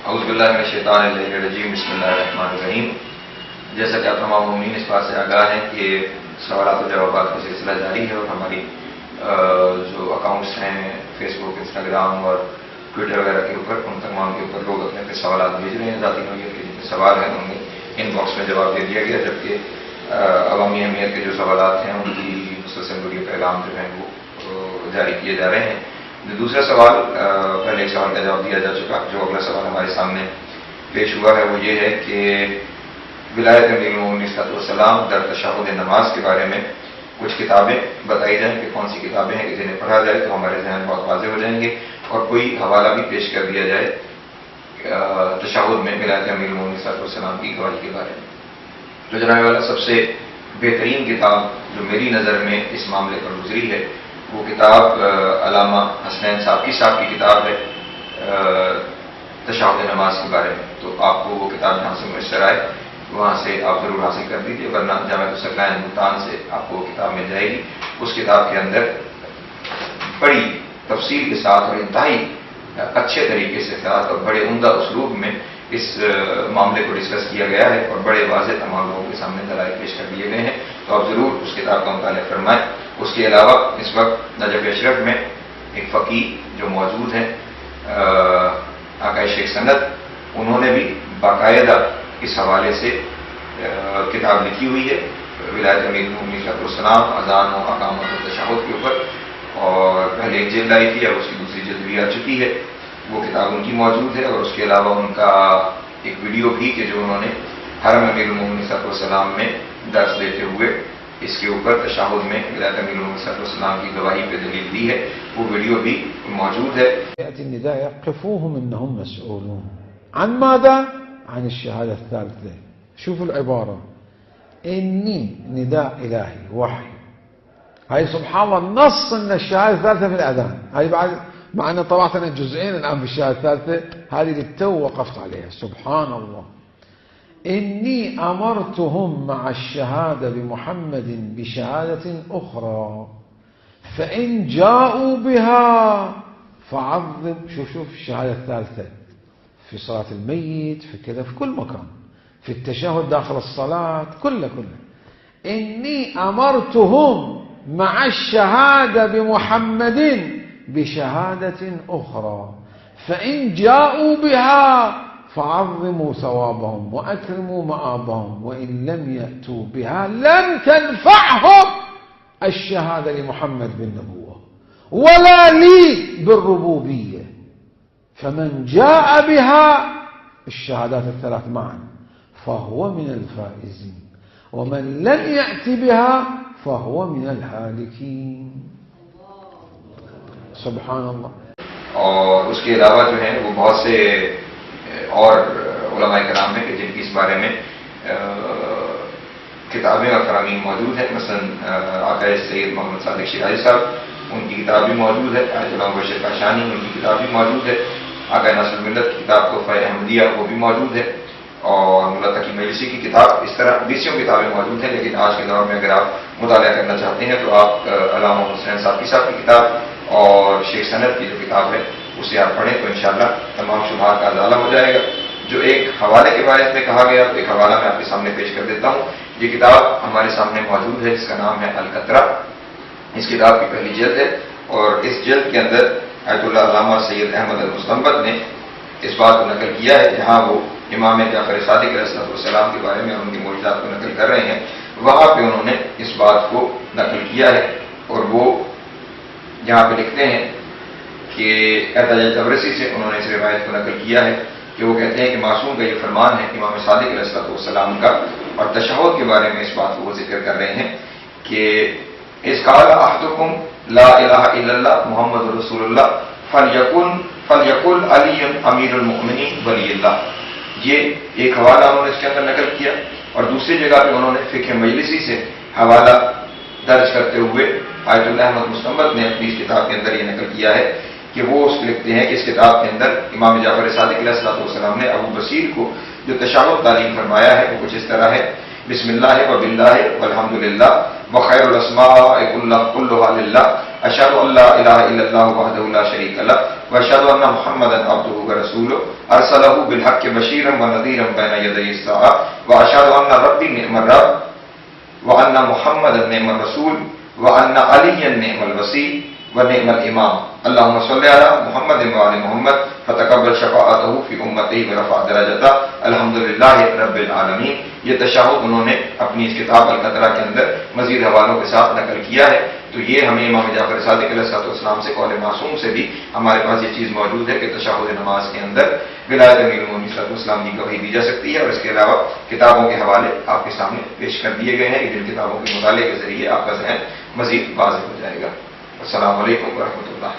اعوذ باللہ من الشیطان الرجیم، بسم اللہ الرحمن الرحیم۔ جیسا کہ آپ تمام مومنین اس بات سے آگاہ ہیں کہ سوالات و جوابات کا سلسلہ جاری ہے، اور ہماری جو اکاؤنٹس ہیں فیس بک، انسٹاگرام اور ٹویٹر وغیرہ کے اوپر، ان تمام کے اوپر لوگ اپنے اپنے سوالات بھیج رہے ہیں۔ ذاتی نوعیت کے جتنے سوال ہیں ان میں ان باکس میں جواب دے دیا گیا، جبکہ عوامی اہمیت کے جو سوالات ہیں ان کی مسلسل ویڈیو پیغام جو ہیں وہ جاری کیے جا رہے ہیں۔ دوسرا سوال، پہلے ایک سوال کا جواب دیا جا چکا، جو اگلا سوال ہمارے سامنے پیش ہوا ہے وہ یہ ہے کہ ولایت امیر المومنین صلی اللہ علیہ وسلم در تشہد نماز کے بارے میں کچھ کتابیں بتائی جائیں کہ کون سی کتابیں ہیں کہ جنہیں پڑھا جائے تو ہمارے ذہن بہت واضح ہو جائیں گے، اور کوئی حوالہ بھی پیش کر دیا جائے تشہد میں ولایت امیر المومنین صلی اللہ علیہ وسلم کی گواہی کے بارے میں۔ تو جناب والا، سب سے بہترین کتاب جو میری نظر میں اس معاملے پر گزری ہے وہ کتاب علامہ حسنین صابری صاحب کی کتاب ہے تشہد نماز کے بارے میں۔ تو آپ کو وہ کتاب جہاں سے میسر آئے وہاں سے آپ ضرور حاصل کر دیجیے، ورنہ جامعۃ الثقلین ملتان سے آپ کو وہ کتاب مل جائے گی۔ اس کتاب کے اندر بڑی تفصیل کے ساتھ اور انتہائی اچھے طریقے سے اور بڑے عمدہ اسلوب میں اس معاملے کو ڈسکس کیا گیا ہے، اور بڑے واضح تمام لوگوں کے سامنے دلائل پیش کر دیے گئے ہیں۔ تو آپ ضرور اس کتاب کا مطالعہ فرمائیں۔ اس کے علاوہ اس وقت نجف اشرف میں ایک فقیہ جو موجود ہیں آقا شیخ سند، انہوں نے بھی باقاعدہ اس حوالے سے کتاب لکھی ہوئی ہے ولایت امیر المومنین صلی اللہ علیہ وسلم، اذان و اقامت و تشہد کے اوپر، اور پہلے ایک جلد آئی تھی، اور اس کی دوسری جلد بھی آ چکی ہے۔ وہ کتاب ان کی موجود ہے، اور اس کے علاوہ ان کا ایک ویڈیو بھی کہ جو انہوں نے حرم امیر المومنین صلی اللہ علیہ وسلم میں درس دیتے ہوئے اس کے اوپر تشہد میں ولایت امیر المومنین صلی اللہ علیہ وسلم کی گواہی پہ دلیل دی ہے، وہ ویڈیو بھی موجود ہے۔ يأتي النداء يقفوهم إنهم مسؤولون عن ماذا؟ عن الشهادة الثالثة. شوفوا العبارة، إني نداء إلهي وحي. هاي سبحان الله نص إن الشهادة الثالثة في الأذان. هاي بعد مع أن طبعت أنا جزئين الآن في الشهادة الثالثة، هذه اللي تو وقفت عليها. سبحان الله. إني أمرتهم مع الشهادة بمحمد بشهادة أخرى فإن جاءوا بها فعظم. شوف الشهادة الثالثة في صلاة الميت، في كذا، في كل مكان، في التشهد داخل الصلاة، كله. إني أمرتهم مع الشهادة بمحمد بشهادة أخرى فإن جاءوا بها فعظموا ثوابهم وأكرموا مآبهم وإن لم يأتوا بها لم تنفعهم الشهادة لمحمد بالنبوة ولا لي بالربوبية، فمن جاء بها الشهادات الثلاث معا فهو من الفائزين ومن لم يأت بها فهو من الهالكين. سبحان اللہ۔ اور اس کے علاوہ جو ہیں وہ بہت سے اور علماء کرام ہیں کہ جن کی اس بارے میں کتابیں اور فرامین موجود ہیں، مثلا آقا سید محمد صادق شیرازی صاحب، ان کی کتاب بھی موجود ہے، آیت اللہ مبشر کاشانی، ان کی کتاب بھی موجود ہے، آقا ناصر الملت کی کتاب تحفہ احمدیہ وہ بھی موجود ہے، اور ملا تقی مجلسی کی کتاب، اس طرح بیسیوں کتابیں موجود ہیں۔ لیکن آج کے دور میں اگر آپ مطالعہ کرنا چاہتے ہیں تو آپ علامہ حسنین صابری صاحب کی کتاب اور شیخ سند کی جو کتاب ہے اسے آپ پڑھیں تو انشاءاللہ تمام شبہات کا ازالہ ہو جائے گا۔ جو ایک حوالے کے بارے میں کہا گیا تو ایک حوالہ میں آپ کے سامنے پیش کر دیتا ہوں۔ یہ کتاب ہمارے سامنے موجود ہے، جس کا نام ہے القطرہ۔ اس کتاب کی پہلی جلد ہے، اور اس جلد کے اندر آیت اللہ علامہ سید احمد المستنبط نے اس بات کو نقل کیا ہے، جہاں وہ امام جعفر صادق علیہ السلام کے بارے میں اور ان کی معجزات کو نقل کر رہے ہیں، وہاں پہ انہوں نے اس بات کو نقل کیا ہے، اور وہ یہاں پہ لکھتے ہیں کہ احتجاج تبرسی سے انہوں نے اس روایت کو نقل کیا ہے کہ وہ کہتے ہیں کہ معصوم کا یہ فرمان ہے امام صادق علیہ السلام کا، اور تشہد کے بارے میں اس بات کو وہ ذکر کر رہے ہیں کہ اذ قال احدکم لا الہ الا اللہ محمد رسول اللہ فلیقل علی امیر المؤمنین ولی اللہ۔ یہ ایک حوالہ انہوں نے اس کے اندر نقل کیا، اور دوسری جگہ پہ انہوں نے فقہ مجلسی سے حوالہ درج کرتے ہوئے آیت اللہ احمد مستنبط نے اپنی اس کتاب کے اندر یہ نقل کیا ہے کہ وہ اس لکھتے ہیں کہ اس کتاب کے اندر امام جعفر صادق علیہ السلام نے ابو بصیر کو جو تشہد تعلیم فرمایا ہے وہ کچھ اس طرح ہے: بسم اللہ و باللہ والحمد للہ وخیر الاسماء کلها للہ اشہد ان لا الہ الا اللہ وحدہ لا شریک لہ واشهد ان محمدا عبده ورسوله ارسله بالحق بشيرا ونذيرا بين يدي الساعه واشهد ان ربي نعم الرب وان محمدا نعم الرسول وان عليا نعم الوصي ونعم الامام اللهم صل على محمد وعلى محمد فتقبل شفاعته في امته ورفع درجته الحمد للہ رب العالمین. یہ تشہد انہوں نے اپنی اس کتاب القطرہ کے اندر مزید حوالوں کے ساتھ نقل کیا ہے. تو یہ ہمیں امام جعفر صادق علیہ السلام سے قول معصوم سے بھی ہمارے پاس یہ چیز موجود ہے کہ تشہد نماز کے اندر ولایت امیر المومنین صلی اللہ علیہ وسلم کی گواہی دی جا سکتی ہے. اور اس کے علاوہ کتابوں کے حوالے آپ کے سامنے پیش کر دیے گئے ہیں کہ جن کتابوں کے مطالعے کے ذریعے آپ کا ذہن مزید واضح ہو جائے گا. السلام علیکم ورحمۃ اللہ.